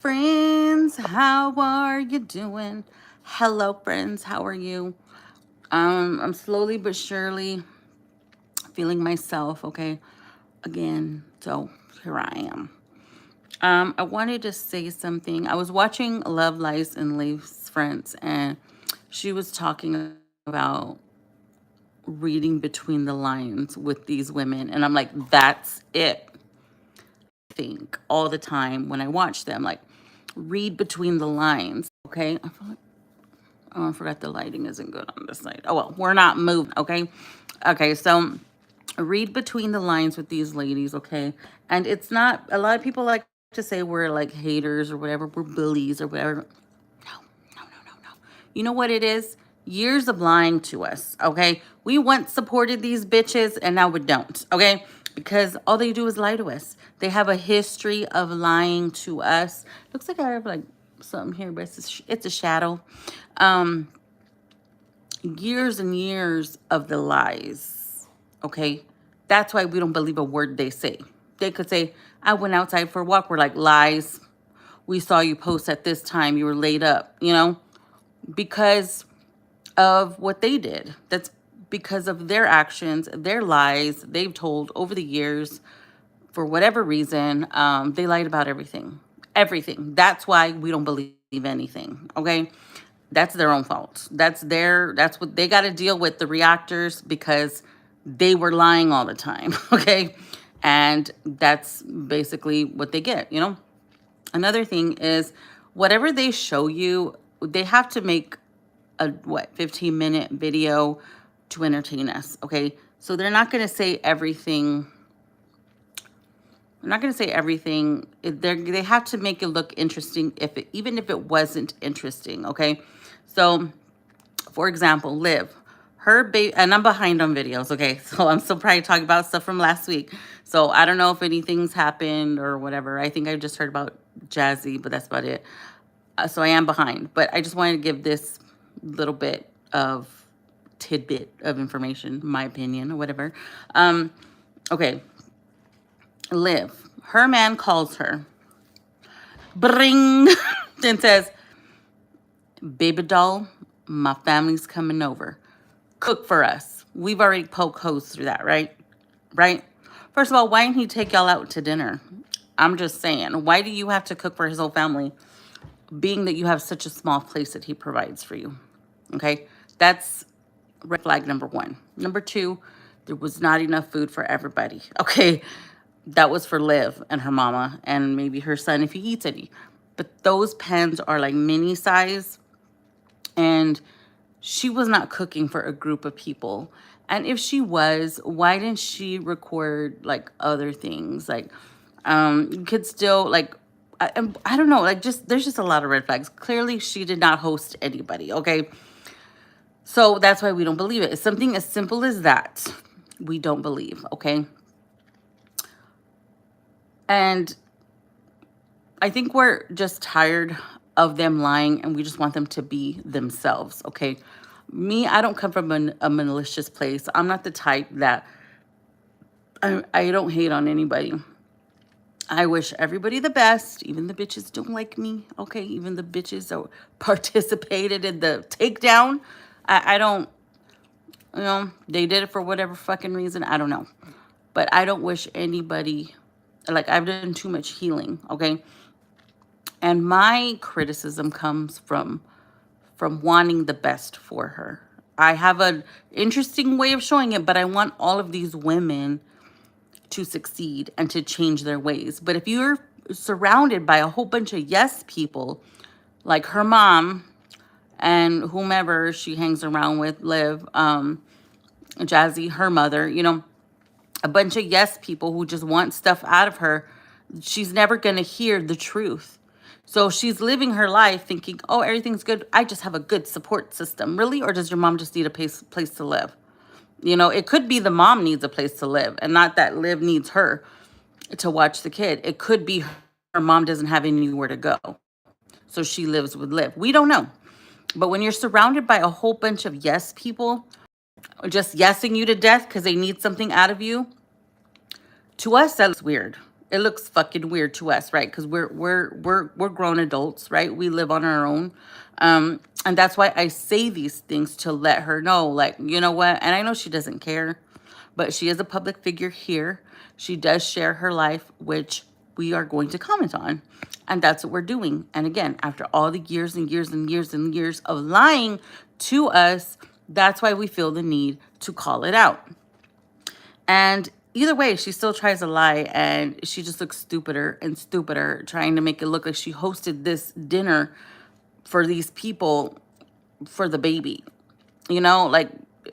Friends, how are you doing? Hello, friends, how are you? I'm slowly but surely feeling myself, okay? Again, so here I am. I wanted to say something. I was watching Love, Lies, and Leaves Friends, and she was talking about reading between the lines with these women, and I'm like, that's it. Think all the time when I watch them, like, read between the lines, okay? I feel like Oh, I forgot the lighting isn't good on this side. Oh, well, we're not moving, okay? Okay, so read between the lines with these ladies, okay? And it's not, a lot of people like to say we're like haters or whatever, we're bullies or whatever. No, no. You know what it is? Years of lying to us, okay? We once supported these bitches and now we don't, okay? Because all they do is lie to us. They have a history of lying to us. Looks like I have like something here, but it's a shadow. Um, Years and years of the lies, okay? That's why we don't believe a word they say. They could say, I went outside for a walk. We're like, lies. We saw you post at this time. You were laid up, because of what they did. That's because of their actions, their lies they've told over the years. For whatever reason, they lied about everything. Everything. That's why we don't believe anything, okay? That's their own fault. That's what they got to deal with, the reactors, because they were lying all the time, okay? And that's basically what they get. Another thing is, whatever they show you, they have to make a 15-minute video to entertain us, okay? So they're not going to say everything. I'm not going to say everything. They have to make it look interesting, even if it wasn't interesting, okay? So, for example, Liv, her baby, and I'm behind on videos, okay? So I'm still probably talking about stuff from last week. So I don't know if anything's happened or whatever. I think I just heard about Jazzy, but that's about it. So I am behind, but I just wanted to give this little bit of tidbit of information, my opinion or whatever. Okay, Liv, her man calls her, bring, and says, baby doll, my family's coming over. Cook for us. We've already poked holes through that, right? Right? First of all, why didn't he take y'all out to dinner? I'm just saying, why do you have to cook for his whole family, being that you have such a small place that he provides for you? Okay? That's red flag number one. Number two, there was not enough food for everybody. Okay? That was for Liv and her mama and maybe her son if he eats any. But those pens are like mini size, and she was not cooking for a group of people. And if she was, why didn't she record like other things? Like, you could still like, I don't know, like there's just a lot of red flags. Clearly, she did not host anybody. Okay, so that's why we don't believe it. It's something as simple as that. We don't believe. Okay, and I think we're just tired of them lying, and we just want them to be themselves, okay? Me, I don't come from a malicious place. I'm not the type that I don't hate on anybody. I wish everybody the best. Even the bitches don't like me, okay? Even the bitches that participated in the takedown. I don't, they did it for whatever fucking reason. I don't know. But I don't wish anybody, like, I've done too much healing, okay? And my criticism comes from wanting the best for her. I have an interesting way of showing it, but I want all of these women to succeed and to change their ways. But if you're surrounded by a whole bunch of yes people, like her mom and whomever she hangs around with, Liv, Jazzy, her mother, a bunch of yes people who just want stuff out of her, she's never going to hear the truth. So she's living her life thinking, oh, everything's good. I just have a good support system. Really? Or does your mom just need a place to live? It could be the mom needs a place to live and not that Liv needs her to watch the kid. It could be her mom doesn't have anywhere to go, so she lives with Liv. We don't know. But when you're surrounded by a whole bunch of yes people just yesing you to death because they need something out of you, to us, that's weird. it looks fucking weird to us, right? Because we're grown adults, right? We live on our own. And that's why I say these things, to let her know, like, you know what? And I know she doesn't care, but she is a public figure here. She does share her life, which we are going to comment on. And that's what we're doing. And again, after all the years and years and years and years of lying to us, that's why we feel the need to call it out. And either way, she still tries to lie, and she just looks stupider and stupider, trying to make it look like she hosted this dinner for these people for the baby. You know, like,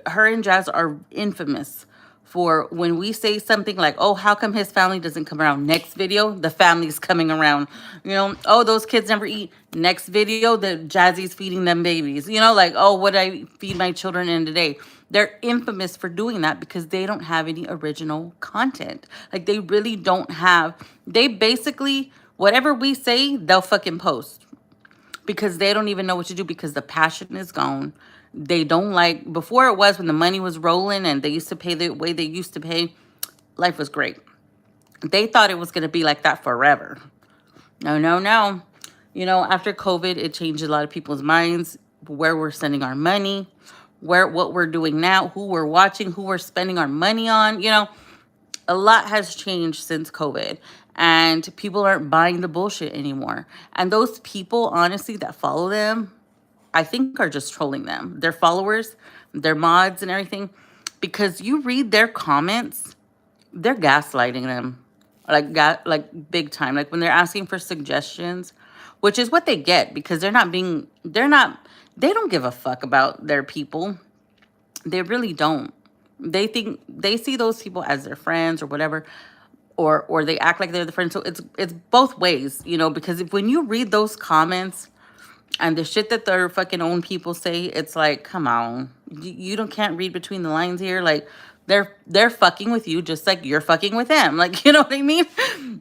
her and Jazz are infamous for when we say something like, oh, how come his family doesn't come around? Next video, the family's coming around. You know, oh, those kids never eat. Next video, the Jazzy's feeding them babies. You know, like, oh, what did I feed my children in today? They're infamous for doing that because they don't have any original content. Like, they really don't have, they basically, whatever we say, they'll fucking post, because they don't even know what to do, because the passion is gone. They don't like, before it was when the money was rolling and they used to pay the way they used to pay, life was great. They thought it was going to be like that forever. No, no, no. You know, after COVID, it changed a lot of people's minds, where we're sending our money, what we're doing now, who we're watching, who we're spending our money on. You know, a lot has changed since COVID, and people aren't buying the bullshit anymore. And those people, honestly, that follow them, I think, are just trolling them. Their followers, their mods and everything, because you read their comments, they're gaslighting them. Like big time. Like, when they're asking for suggestions, which is what they get, because they don't give a fuck about their people. They really don't. They think they see those people as their friends or whatever, or they act like they're the friends. So it's both ways, you know, because if when you read those comments and the shit that their fucking own people say, it's like, come on, you don't can't read between the lines here. Like, they're fucking with you just like you're fucking with them. Like, you know what I mean?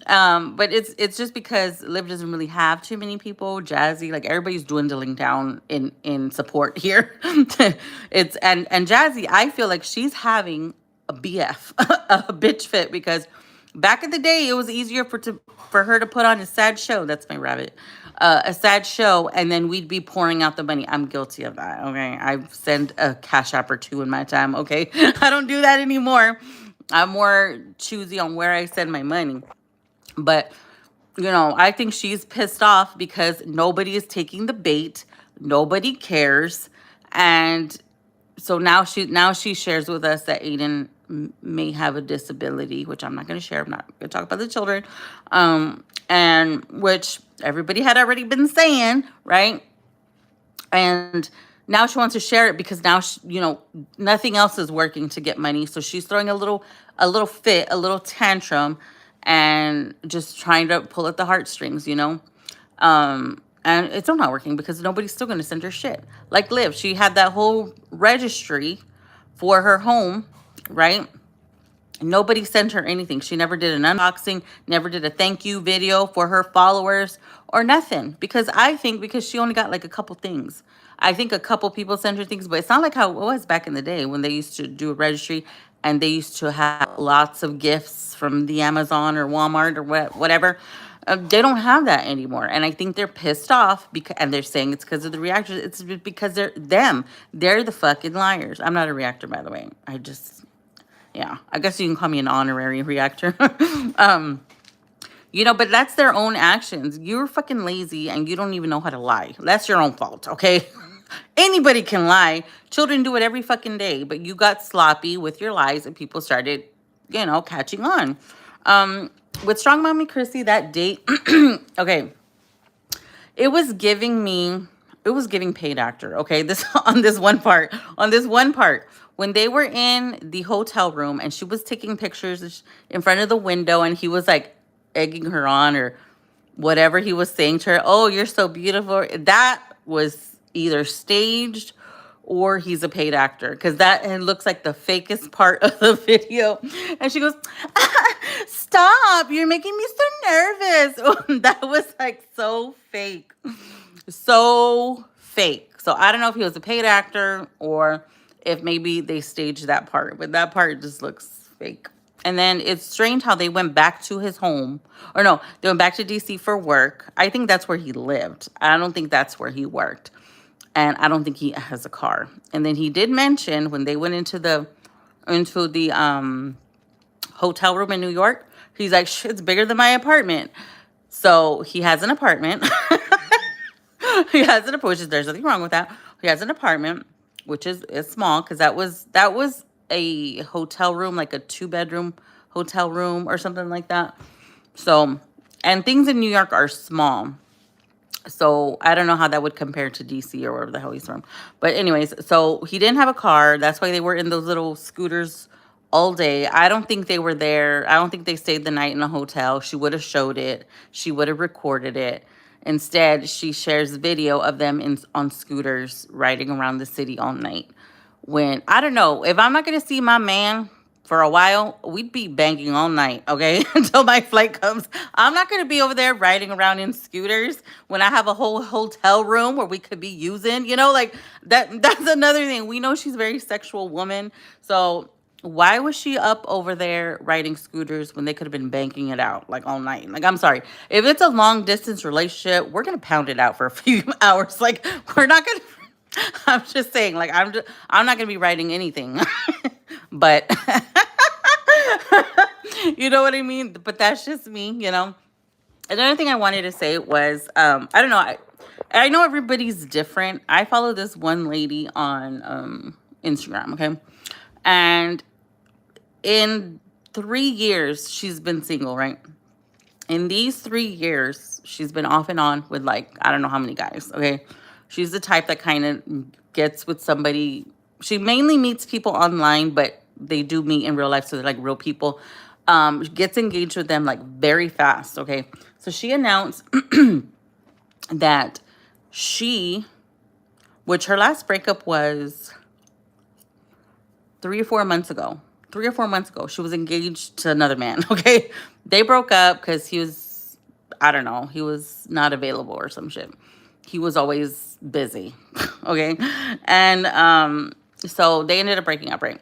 But it's just because Liv doesn't really have too many people. Jazzy, like, everybody's dwindling down in support here. And Jazzy, I feel like she's having a BF, a bitch fit, because back in the day, it was easier for her to put on a sad show. That's my rabbit. A sad show, and then we'd be pouring out the money. I'm guilty of that. Okay, I've sent a cash app or two in my time. Okay, I don't do that anymore. I'm more choosy on where I send my money. But, you know, I think she's pissed off because nobody is taking the bait. Nobody cares. And so now she shares with us that Aiden may have a disability, which I'm not going to share. I'm not going to talk about the children. And which everybody had already been saying, right? And now she wants to share it because now you know, nothing else is working to get money. So she's throwing a little fit, a little tantrum, and just trying to pull at the heartstrings, you know. And it's still not working because nobody's still going to send her shit. Like Liv, she had that whole registry for her home, right? Nobody sent her anything. She never did an unboxing, never did a thank you video for her followers or nothing. Because I think because she only got like a couple things. I think a couple people sent her things, but it's not like how it was back in the day when they used to do a registry and they used to have lots of gifts from the Amazon or Walmart or whatever. They don't have that anymore. And I think they're pissed off because, and they're saying it's because of the reactors. It's because they're them. They're the fucking liars. I'm not a reactor, by the way. Yeah, I guess you can call me an honorary reactor. You know, but that's their own actions. You're fucking lazy and you don't even know how to lie. That's your own fault, okay? Anybody can lie. Children do it every fucking day, but you got sloppy with your lies and people started, you know, catching on. With Strong Mommy Chrissy, that date, okay, it was giving paid actor, okay? On this one part, when they were in the hotel room and she was taking pictures in front of the window and he was like egging her on or whatever he was saying to her, oh, you're so beautiful. That was either staged or he's a paid actor, because that looks like the fakest part of the video. And she goes, stop, you're making me so nervous. That was like so fake. So fake. So I don't know if he was a paid actor or if maybe they staged that part, but that part just looks fake. And then it's strange how they went back to his home. Or no, they went back to DC for work. I think that's where he lived. I don't think that's where he worked. And I don't think he has a car. And then he did mention when they went into the hotel room in New York, he's like, it's bigger than my apartment. So he has an apartment. He has an apartment, which is, there's nothing wrong with that. He has an apartment, which is small, because that was a hotel room, like a 2-bedroom hotel room or something like that. So, and things in New York are small. So I don't know how that would compare to DC or wherever the hell he's from. But anyways, so he didn't have a car. That's why they were in those little scooters all day. I don't think they were there. I don't think they stayed the night in a hotel. She would have showed it. She would have recorded it. Instead, she shares video of them on scooters riding around the city all night. When, I don't know, if I'm not going to see my man for a while, we'd be banging all night, okay? Until my flight comes. I'm not going to be over there riding around in scooters when I have a whole hotel room where we could be using, like that's another thing. We know she's a very sexual woman. So why was she up over there riding scooters when they could have been banking it out like all night? Like, I'm sorry. If it's a long distance relationship, we're going to pound it out for a few hours. Like, we're not going to I'm just saying, like, I'm not gonna be writing anything, but you know what I mean. But that's just me. Another thing I wanted to say was, I don't know, I know everybody's different. I follow this one lady on Instagram, okay, and in 3 years she's been single, right? In these 3 years, she's been off and on with, like, I don't know how many guys, okay? She's the type that kind of gets with somebody. She mainly meets people online, but they do meet in real life, so they're like real people. Gets engaged with them like very fast, okay? So she announced that which her last breakup was 3 or 4 months ago. 3 or 4 months ago, she was engaged to another man, okay? They broke up because he was, I don't know, he was not available or some shit. He was always busy, okay? And so they ended up breaking up, right?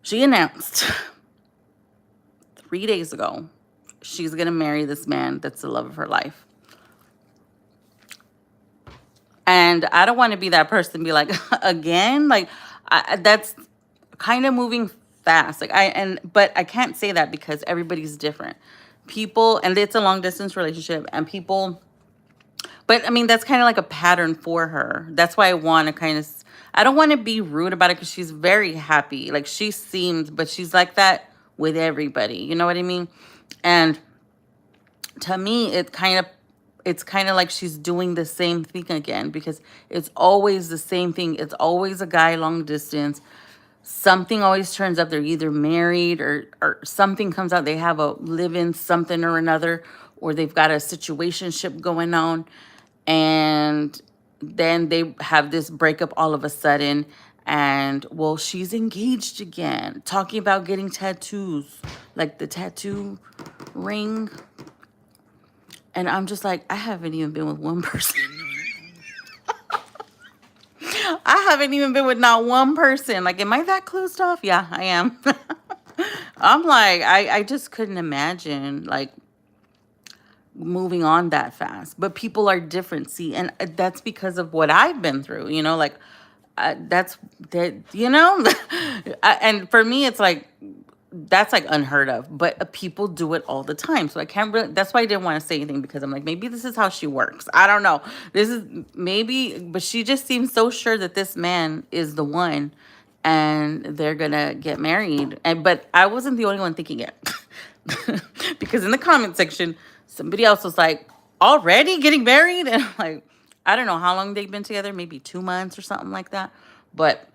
She announced 3 days ago she's going to marry this man that's the love of her life. And I don't want to be that person to be like, again? Like, that's kind of moving fast. But I can't say that because everybody's different. People, and it's a long distance relationship, and people... But, I mean, that's kind of like a pattern for her. That's why I want to kind of... I don't want to be rude about it because she's very happy. Like, she seems... But she's like that with everybody. You know what I mean? And to me, it's kind of like she's doing the same thing again, because it's always the same thing. It's always a guy long distance. Something always turns up. They're either married or something comes out. They have a live-in something or another, or they've got a situationship going on. And then they have this breakup all of a sudden. And, well, she's engaged again. Talking about getting tattoos, like the tattoo ring. And I'm just like, I haven't even been with one person. I haven't even been with not one person. Like, am I that closed off? Yeah, I am. I'm like, I just couldn't imagine, like, moving on that fast. But people are different, see, and that's because of what I've been through, like, that's that, and for me, it's like, that's like unheard of, but people do it all the time. So I can't really, that's why I didn't want to say anything, because I'm like, maybe this is how she works. I don't know. This is maybe, but she just seems so sure that this man is the one and they're going to get married. But I wasn't the only one thinking it because in the comment section, somebody else was like, already getting married? And I'm like, I don't know how long they've been together, maybe 2 months or something like that. But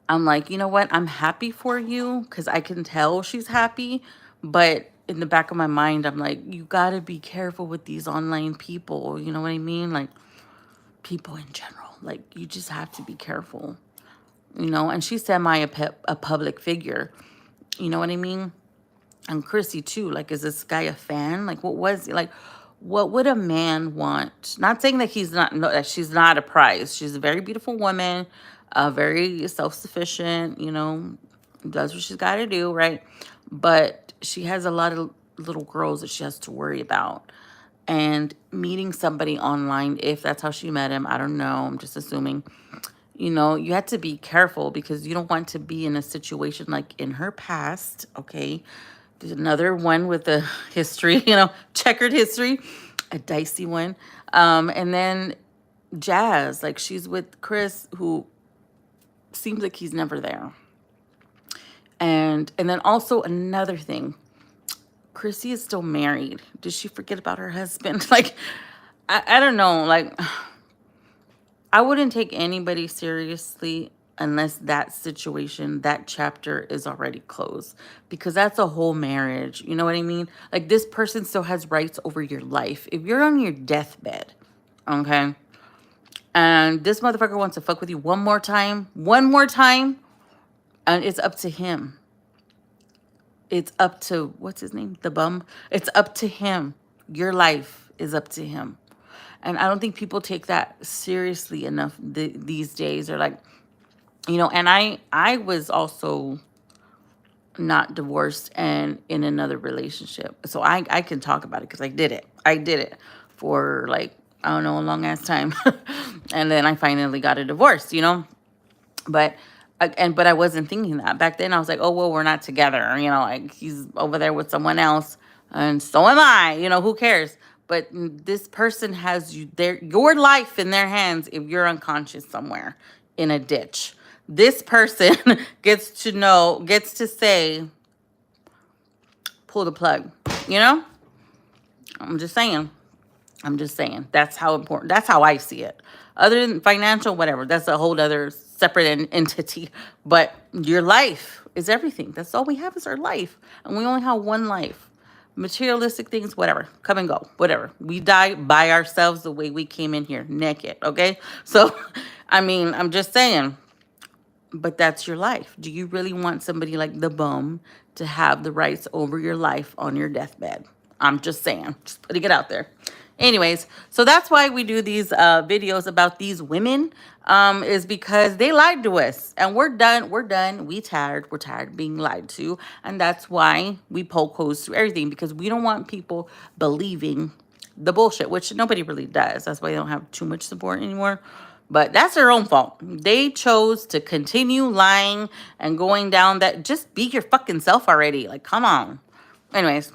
I'm like, you know what? I'm happy for you, because I can tell she's happy. But in the back of my mind, I'm like, you got to be careful with these online people. You know what I mean? Like, people in general. Like, you just have to be careful. And she's a public figure. You know what I mean? And Chrissy, too. Like, is this guy a fan? Like, what was he? Like, what would a man want? Not saying that that she's not a prize. She's a very beautiful woman. Very self-sufficient, does what she's got to do, right? But she has a lot of little girls that she has to worry about. And meeting somebody online, if that's how she met him, I don't know. I'm just assuming. You have to be careful because you don't want to be in a situation like in her past, okay? There's another one with a history, checkered history, a dicey one. And then Jazz, like she's with Chris, who seems like he's never there. And then also another thing, Chrissy is still married. Did she forget about her husband? Like, I don't know. Like, I wouldn't take anybody seriously unless that situation, that chapter is already closed, because that's a whole marriage. You know what I mean? Like, this person still has rights over your life. If you're on your deathbed, okay, and this motherfucker wants to fuck with you one more time, and it's up to him. It's up to, what's his name? The bum. It's up to him. Your life is up to him. And I don't think people take that seriously enough these days. They're like, and I was also not divorced and in another relationship. So I can talk about it because I did it. I did it for like, I don't know, a long ass time. And then I finally got a divorce, But but I wasn't thinking that. Back then I was like, oh, well, we're not together. Like he's over there with someone else and so am I, who cares? But this person has your life in their hands if you're unconscious somewhere in a ditch. This person gets to say, pull the plug, I'm just saying. That's how important. That's how I see it. Other than financial, whatever, that's a whole other separate entity. But your life is everything. That's all we have is our life. And we only have one life. Materialistic things, whatever, come and go, whatever. We die by ourselves the way we came in here, naked, okay? So, I mean, I'm just saying, but that's your life. Do you really want somebody like the bum to have the rights over your life on your deathbed? I'm just saying, just putting it out there. Anyways, so that's why we do these videos about these women, is because they lied to us and we're done. We're tired of being lied to. And that's why we poke holes through everything, because we don't want people believing the bullshit, which nobody really does. That's why they don't have too much support anymore. But that's their own fault. They chose to continue lying and going down that. Just be your fucking self already. Like, come on. Anyways,